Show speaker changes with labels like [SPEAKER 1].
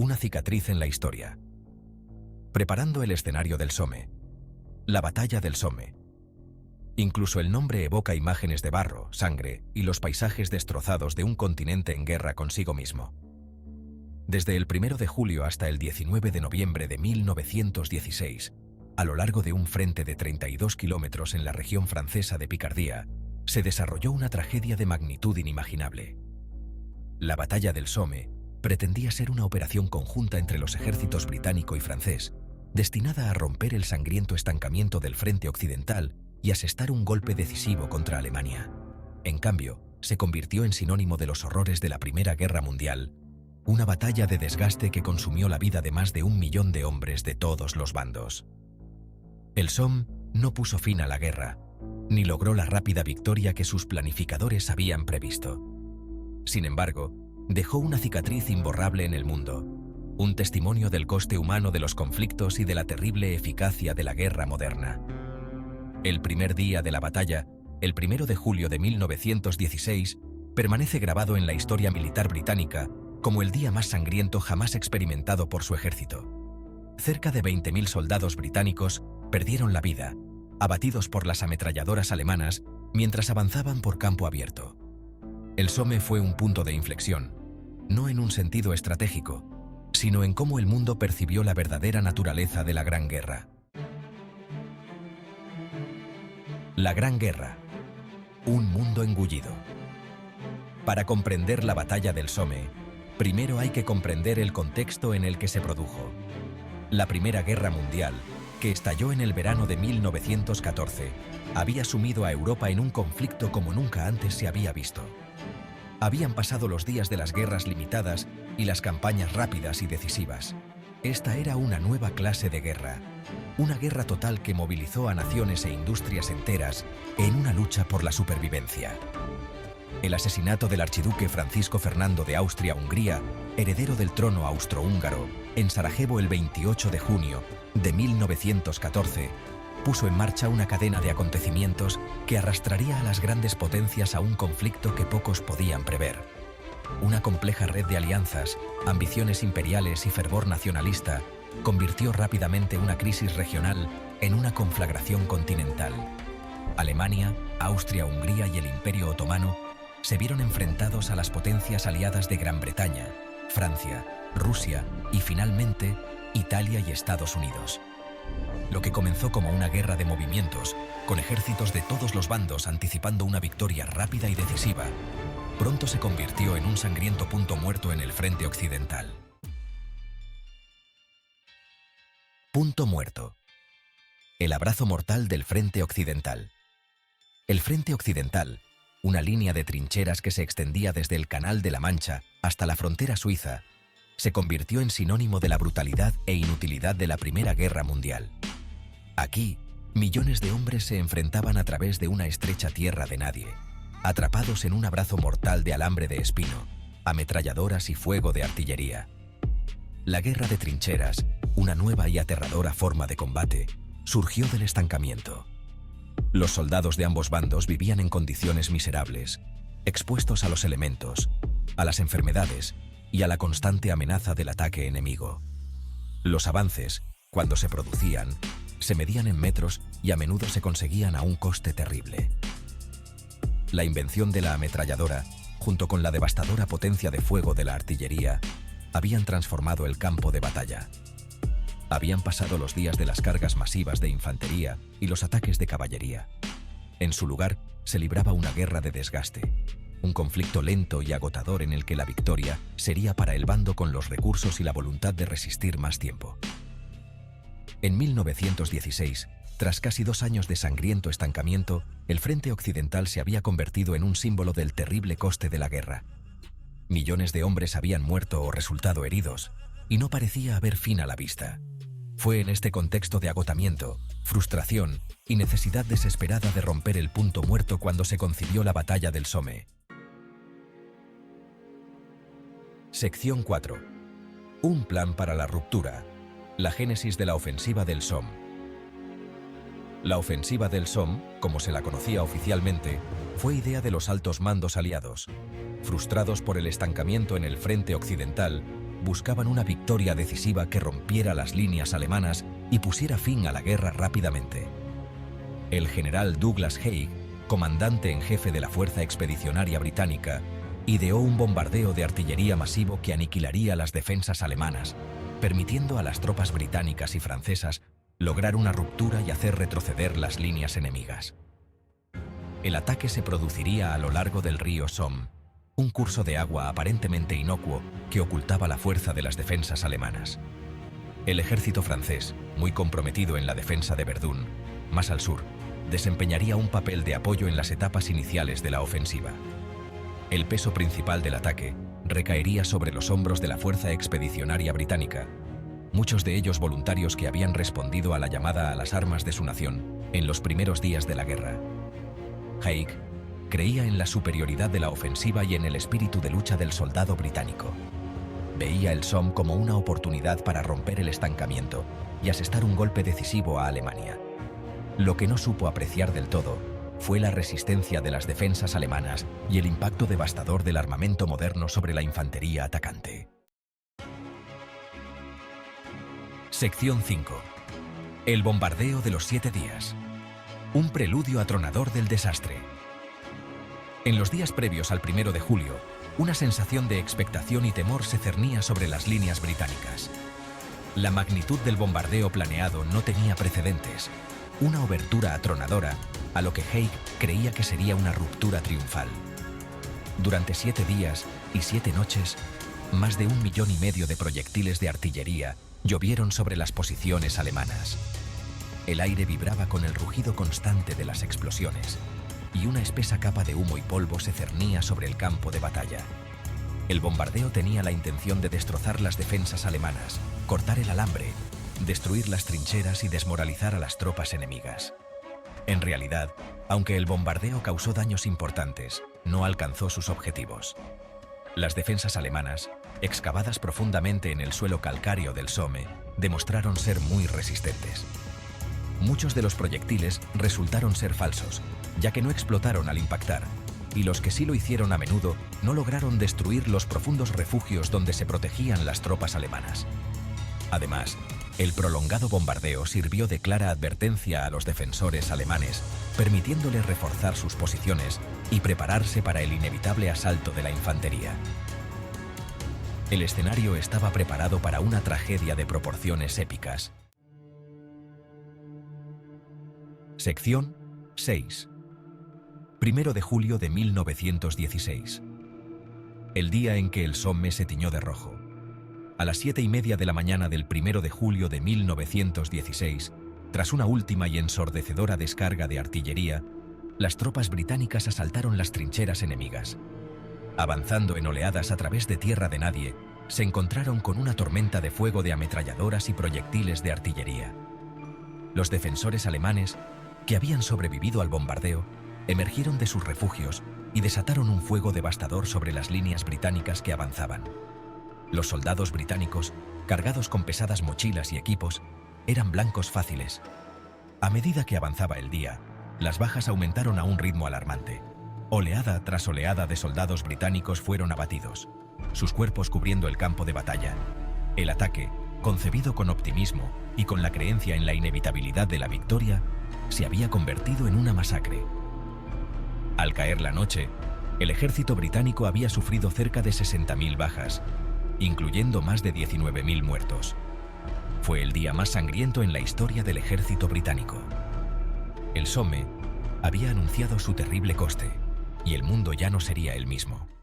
[SPEAKER 1] una cicatriz en la historia. Preparando el escenario del Somme. La batalla del Somme. Incluso el nombre evoca imágenes de barro, sangre y los paisajes destrozados de un continente en guerra consigo mismo. Desde el 1 de julio hasta el 19 de noviembre de 1916, a lo largo de un frente de 32 kilómetros en la región francesa de Picardía, se desarrolló una tragedia de magnitud inimaginable. La batalla del Somme pretendía ser una operación conjunta entre los ejércitos británico y francés, destinada a romper el sangriento estancamiento del frente occidental y asestar un golpe decisivo contra Alemania. En cambio, se convirtió en sinónimo de los horrores de la Primera Guerra Mundial, una batalla de desgaste que consumió la vida de más de 1 millón de hombres de todos los bandos. El Somme no puso fin a la guerra, ni logró la rápida victoria que sus planificadores habían previsto. Sin embargo, dejó una cicatriz imborrable en el mundo, un testimonio del coste humano de los conflictos y de la terrible eficacia de la guerra moderna. El primer día de la batalla, el 1 de julio de 1916, permanece grabado en la historia militar británica como el día más sangriento jamás experimentado por su ejército. Cerca de 20.000 soldados británicos perdieron la vida, abatidos por las ametralladoras alemanas mientras avanzaban por campo abierto. El Somme fue un punto de inflexión, no en un sentido estratégico, sino en cómo el mundo percibió la verdadera naturaleza de la Gran Guerra. La Gran Guerra. Un mundo engullido. Para comprender la batalla del Somme, primero hay que comprender el contexto en el que se produjo. La Primera Guerra Mundial, que estalló en el verano de 1914, había sumido a Europa en un conflicto como nunca antes se había visto. Habían pasado los días de las guerras limitadas y las campañas rápidas y decisivas. Esta era una nueva clase de guerra, una guerra total que movilizó a naciones e industrias enteras en una lucha por la supervivencia. El asesinato del archiduque Francisco Fernando de Austria-Hungría, heredero del trono austrohúngaro, en Sarajevo el 28 de junio de 1914, puso en marcha una cadena de acontecimientos que arrastraría a las grandes potencias a un conflicto que pocos podían prever. Una compleja red de alianzas, ambiciones imperiales y fervor nacionalista convirtió rápidamente una crisis regional en una conflagración continental. Alemania, Austria-Hungría y el Imperio Otomano se vieron enfrentados a las potencias aliadas de Gran Bretaña, Francia, Rusia y finalmente Italia y Estados Unidos. Lo que comenzó como una guerra de movimientos, con ejércitos de todos los bandos anticipando una victoria rápida y decisiva, pronto se convirtió en un sangriento punto muerto en el frente occidental. Punto muerto. El abrazo mortal del frente occidental. El frente occidental, una línea de trincheras que se extendía desde el Canal de la Mancha hasta la frontera suiza, se convirtió en sinónimo de la brutalidad e inutilidad de la Primera Guerra Mundial. Aquí, millones de hombres se enfrentaban a través de una estrecha tierra de nadie, atrapados en un abrazo mortal de alambre de espino, ametralladoras y fuego de artillería. La guerra de trincheras, una nueva y aterradora forma de combate, surgió del estancamiento. Los soldados de ambos bandos vivían en condiciones miserables, expuestos a los elementos, a las enfermedades y a la constante amenaza del ataque enemigo. Los avances, cuando se producían, se medían en metros y a menudo se conseguían a un coste terrible. La invención de la ametralladora, junto con la devastadora potencia de fuego de la artillería, habían transformado el campo de batalla. Habían pasado los días de las cargas masivas de infantería y los ataques de caballería. En su lugar, se libraba una guerra de desgaste, un conflicto lento y agotador en el que la victoria sería para el bando con los recursos y la voluntad de resistir más tiempo. En 1916, tras casi 2 años de sangriento estancamiento, el frente occidental se había convertido en un símbolo del terrible coste de la guerra. Millones de hombres habían muerto o resultado heridos, y no parecía haber fin a la vista. Fue en este contexto de agotamiento, frustración y necesidad desesperada de romper el punto muerto cuando se concibió la batalla del Somme. Sección 4. Un plan para la ruptura. La génesis de la ofensiva del Somme. La ofensiva del Somme, como se la conocía oficialmente, fue idea de los altos mandos aliados. Frustrados por el estancamiento en el frente occidental, buscaban una victoria decisiva que rompiera las líneas alemanas y pusiera fin a la guerra rápidamente. El general Douglas Haig, comandante en jefe de la Fuerza Expedicionaria Británica, ideó un bombardeo de artillería masivo que aniquilaría las defensas alemanas, permitiendo a las tropas británicas y francesas lograr una ruptura y hacer retroceder las líneas enemigas. El ataque se produciría a lo largo del río Somme, un curso de agua aparentemente inocuo que ocultaba la fuerza de las defensas alemanas. El ejército francés, muy comprometido en la defensa de Verdún, más al sur, desempeñaría un papel de apoyo en las etapas iniciales de la ofensiva. El peso principal del ataque recaería sobre los hombros de la Fuerza Expedicionaria Británica, muchos de ellos voluntarios que habían respondido a la llamada a las armas de su nación en los primeros días de la guerra. Haig creía en la superioridad de la ofensiva y en el espíritu de lucha del soldado británico. Veía el Somme como una oportunidad para romper el estancamiento y asestar un golpe decisivo a Alemania. Lo que no supo apreciar del todo fue la resistencia de las defensas alemanas y el impacto devastador del armamento moderno sobre la infantería atacante. Sección 5. El bombardeo de los 7 días. Un preludio atronador del desastre. En los días previos al 1 de julio, una sensación de expectación y temor se cernía sobre las líneas británicas. La magnitud del bombardeo planeado no tenía precedentes, una obertura atronadora a lo que Haig creía que sería una ruptura triunfal. Durante 7 días y 7 noches, más de 1,5 millones de proyectiles de artillería llovieron sobre las posiciones alemanas. El aire vibraba con el rugido constante de las explosiones, y una espesa capa de humo y polvo se cernía sobre el campo de batalla. El bombardeo tenía la intención de destrozar las defensas alemanas, cortar el alambre, destruir las trincheras y desmoralizar a las tropas enemigas. En realidad, aunque el bombardeo causó daños importantes, no alcanzó sus objetivos. Las defensas alemanas, excavadas profundamente en el suelo calcáreo del Somme, demostraron ser muy resistentes. Muchos de los proyectiles resultaron ser falsos, ya que no explotaron al impactar, y los que sí lo hicieron a menudo no lograron destruir los profundos refugios donde se protegían las tropas alemanas. Además, el prolongado bombardeo sirvió de clara advertencia a los defensores alemanes, permitiéndoles reforzar sus posiciones y prepararse para el inevitable asalto de la infantería. El escenario estaba preparado para una tragedia de proporciones épicas. Sección 6. 1 de julio de 1916. El día en que el Somme se tiñó de rojo. A las 7:30 de la mañana del 1 de julio de 1916, tras una última y ensordecedora descarga de artillería, las tropas británicas asaltaron las trincheras enemigas. Avanzando en oleadas a través de tierra de nadie, se encontraron con una tormenta de fuego de ametralladoras y proyectiles de artillería. Los defensores alemanes, que habían sobrevivido al bombardeo, emergieron de sus refugios y desataron un fuego devastador sobre las líneas británicas que avanzaban. Los soldados británicos, cargados con pesadas mochilas y equipos, eran blancos fáciles. A medida que avanzaba el día, las bajas aumentaron a un ritmo alarmante. Oleada tras oleada de soldados británicos fueron abatidos, sus cuerpos cubriendo el campo de batalla. El ataque, concebido con optimismo y con la creencia en la inevitabilidad de la victoria, se había convertido en una masacre. Al caer la noche, el ejército británico había sufrido cerca de 60.000 bajas, incluyendo más de 19.000 muertos. Fue el día más sangriento en la historia del ejército británico. El Somme había anunciado su terrible coste, y el mundo ya no sería el mismo.